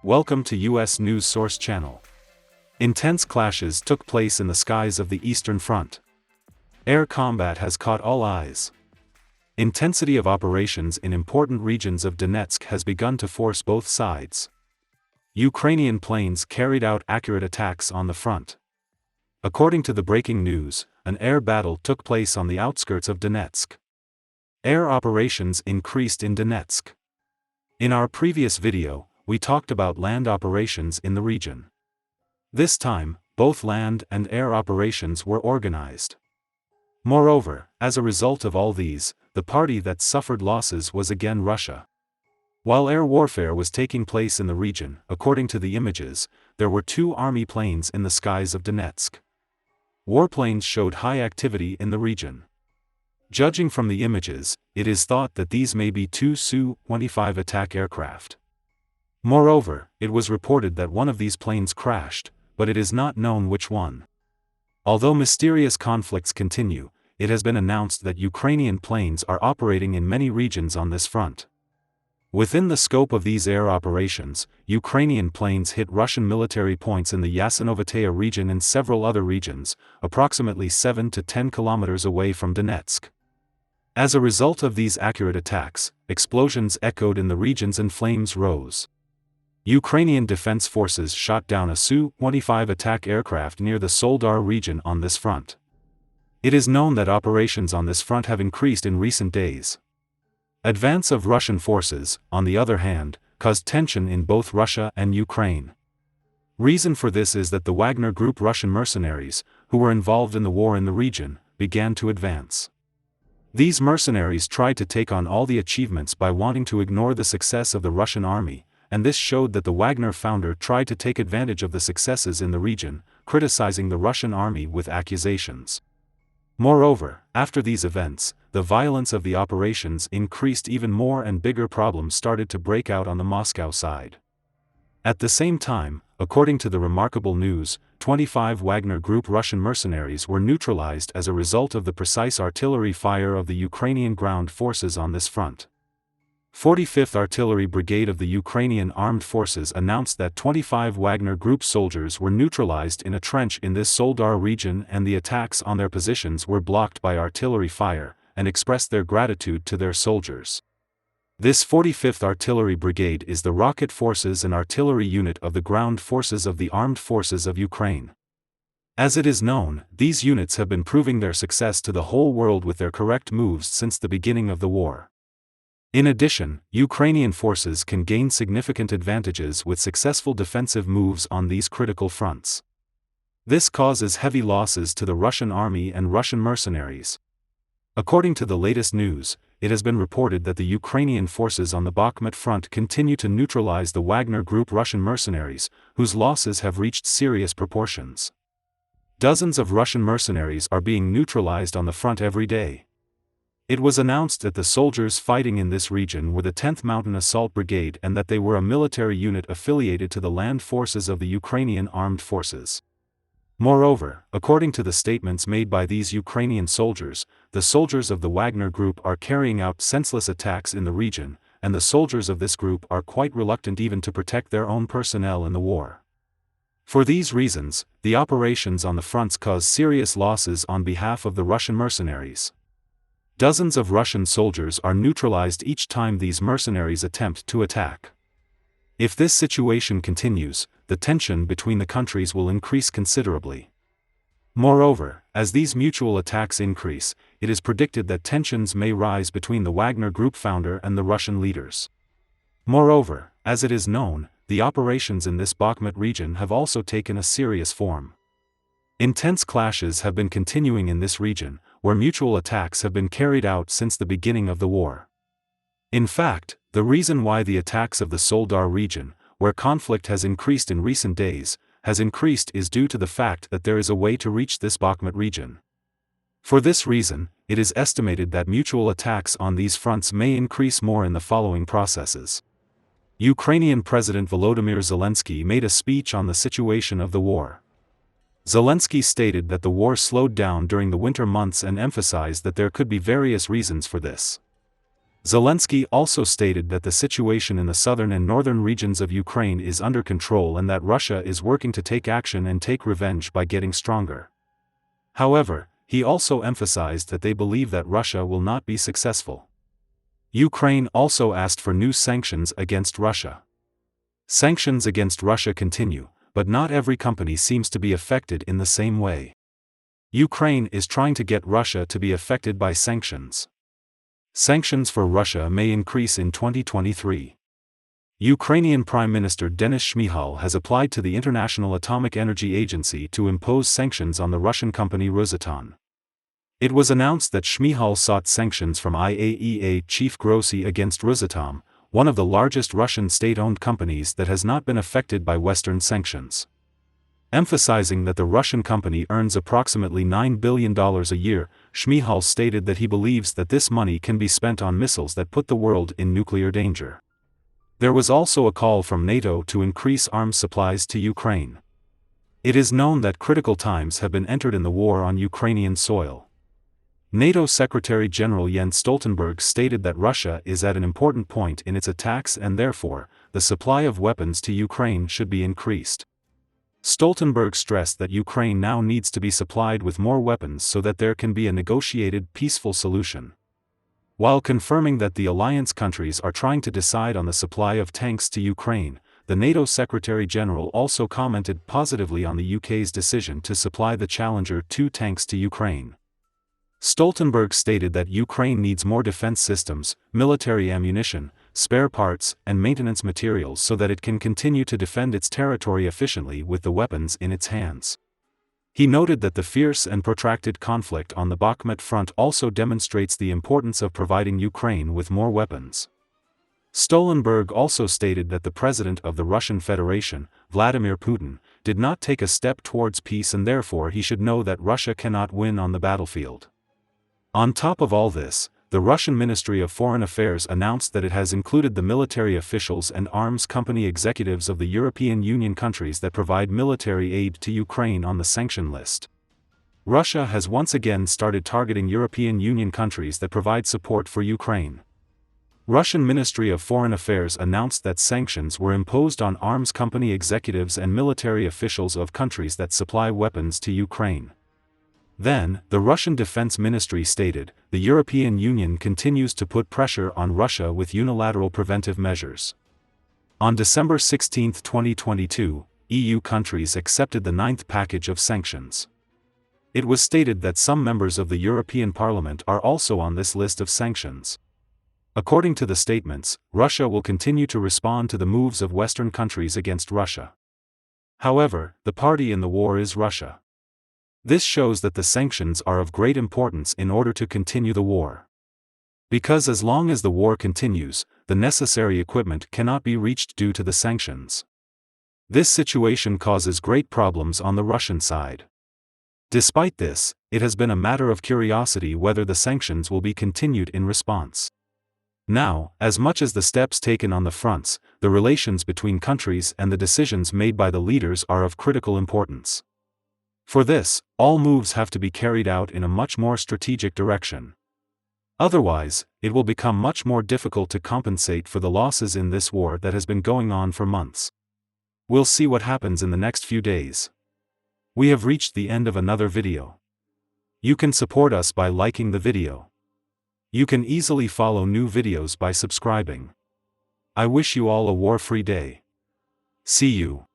Welcome to U.S. News Source Channel. Intense clashes took place in the skies of the Eastern Front. Air combat has caught all eyes. Intensity of operations in important regions of Donetsk has begun to force both sides. Ukrainian planes carried out accurate attacks on the front. According to the breaking news, an air battle took place on the outskirts of Donetsk. Air operations increased in Donetsk. In our previous video, we talked about land operations in the region. This time, both land and air operations were organized. Moreover, as a result of all these, the party that suffered losses was again Russia. While air warfare was taking place in the region, according to the images, there were 2 army planes in the skies of Donetsk. Warplanes showed high activity in the region. Judging from the images, it is thought that these may be 2 Su-25 attack aircraft. Moreover, it was reported that one of these planes crashed, but it is not known which one. Although mysterious conflicts continue, it has been announced that Ukrainian planes are operating in many regions on this front. Within the scope of these air operations, Ukrainian planes hit Russian military points in the Yasinovataya region and several other regions, approximately 7 to 10 kilometers away from Donetsk. As a result of these accurate attacks, explosions echoed in the regions and flames rose. Ukrainian defense forces shot down a Su-25 attack aircraft near the Soledar region on this front. It is known that operations on this front have increased in recent days. Advance of Russian forces, on the other hand, caused tension in both Russia and Ukraine. Reason for this is that the Wagner Group Russian mercenaries, who were involved in the war in the region, began to advance. These mercenaries tried to take on all the achievements by wanting to ignore the success of the Russian army, and this showed that the Wagner founder tried to take advantage of the successes in the region, criticizing the Russian army with accusations. Moreover, after these events, the violence of the operations increased even more and bigger problems started to break out on the Moscow side. At the same time, according to the remarkable news, 25 Wagner Group Russian mercenaries were neutralized as a result of the precise artillery fire of the Ukrainian ground forces on this front. 45th Artillery Brigade of the Ukrainian Armed Forces announced that 25 Wagner Group soldiers were neutralized in a trench in this Soledar region and the attacks on their positions were blocked by artillery fire, and expressed their gratitude to their soldiers. This 45th Artillery Brigade is the rocket forces and artillery unit of the ground forces of the Armed Forces of Ukraine. As it is known, these units have been proving their success to the whole world with their correct moves since the beginning of the war. In addition, Ukrainian forces can gain significant advantages with successful defensive moves on these critical fronts. This causes heavy losses to the Russian army and Russian mercenaries. According to the latest news, it has been reported that the Ukrainian forces on the Bakhmut front continue to neutralize the Wagner Group Russian mercenaries, whose losses have reached serious proportions. Dozens of Russian mercenaries are being neutralized on the front every day. It was announced that the soldiers fighting in this region were the 10th Mountain Assault Brigade and that they were a military unit affiliated to the land forces of the Ukrainian Armed Forces. Moreover, according to the statements made by these Ukrainian soldiers, the soldiers of the Wagner Group are carrying out senseless attacks in the region, and the soldiers of this group are quite reluctant even to protect their own personnel in the war. For these reasons, the operations on the fronts cause serious losses on behalf of the Russian mercenaries. Dozens of Russian soldiers are neutralized each time these mercenaries attempt to attack. If this situation continues, the tension between the countries will increase considerably. Moreover, as these mutual attacks increase, it is predicted that tensions may rise between the Wagner Group founder and the Russian leaders. Moreover, as it is known, the operations in this Bakhmut region have also taken a serious form. Intense clashes have been continuing in this region, where mutual attacks have been carried out since the beginning of the war. In fact, the reason why the attacks of the Soledar region, where conflict has increased in recent days, is due to the fact that there is a way to reach this Bakhmut region. For this reason, it is estimated that mutual attacks on these fronts may increase more in the following processes. Ukrainian President Volodymyr Zelensky made a speech on the situation of the war. Zelensky stated that the war slowed down during the winter months and emphasized that there could be various reasons for this. Zelensky also stated that the situation in the southern and northern regions of Ukraine is under control and that Russia is working to take action and take revenge by getting stronger. However, he also emphasized that they believe that Russia will not be successful. Ukraine also asked for new sanctions against Russia. Sanctions against Russia continue, but not every company seems to be affected in the same way. Ukraine is trying to get Russia to be affected by sanctions. Sanctions for Russia may increase in 2023. Ukrainian Prime Minister Denis Shmyhal has applied to the International Atomic Energy Agency to impose sanctions on the Russian company Rosatom. It was announced that Shmyhal sought sanctions from IAEA Chief Grossi against Rosatom, one of the largest Russian state-owned companies that has not been affected by Western sanctions. Emphasizing that the Russian company earns approximately $9 billion a year, Shmyhal stated that he believes that this money can be spent on missiles that put the world in nuclear danger. There was also a call from NATO to increase arms supplies to Ukraine. It is known that critical times have been entered in the war on Ukrainian soil. NATO Secretary-General Jens Stoltenberg stated that Russia is at an important point in its attacks and therefore, the supply of weapons to Ukraine should be increased. Stoltenberg stressed that Ukraine now needs to be supplied with more weapons so that there can be a negotiated, peaceful solution. While confirming that the alliance countries are trying to decide on the supply of tanks to Ukraine, the NATO Secretary-General also commented positively on the UK's decision to supply the Challenger 2 tanks to Ukraine. Stoltenberg stated that Ukraine needs more defense systems, military ammunition, spare parts, and maintenance materials so that it can continue to defend its territory efficiently with the weapons in its hands. He noted that the fierce and protracted conflict on the Bakhmut front also demonstrates the importance of providing Ukraine with more weapons. Stoltenberg also stated that the president of the Russian Federation, Vladimir Putin, did not take a step towards peace and therefore he should know that Russia cannot win on the battlefield. On top of all this, the Russian Ministry of Foreign Affairs announced that it has included the military officials and arms company executives of the European Union countries that provide military aid to Ukraine on the sanction list. Russia has once again started targeting European Union countries that provide support for Ukraine. Russian Ministry of Foreign Affairs announced that sanctions were imposed on arms company executives and military officials of countries that supply weapons to Ukraine. Then, the Russian Defense Ministry stated, the European Union continues to put pressure on Russia with unilateral preventive measures. On December 16, 2022, EU countries accepted the 9th package of sanctions. It was stated that some members of the European Parliament are also on this list of sanctions. According to the statements, Russia will continue to respond to the moves of Western countries against Russia. However, the party in the war is Russia. This shows that the sanctions are of great importance in order to continue the war. Because as long as the war continues, the necessary equipment cannot be reached due to the sanctions. This situation causes great problems on the Russian side. Despite this, it has been a matter of curiosity whether the sanctions will be continued in response. Now, as much as the steps taken on the fronts, the relations between countries and the decisions made by the leaders are of critical importance. For this, all moves have to be carried out in a much more strategic direction. Otherwise, it will become much more difficult to compensate for the losses in this war that has been going on for months. We'll see what happens in the next few days. We have reached the end of another video. You can support us by liking the video. You can easily follow new videos by subscribing. I wish you all a war-free day. See you.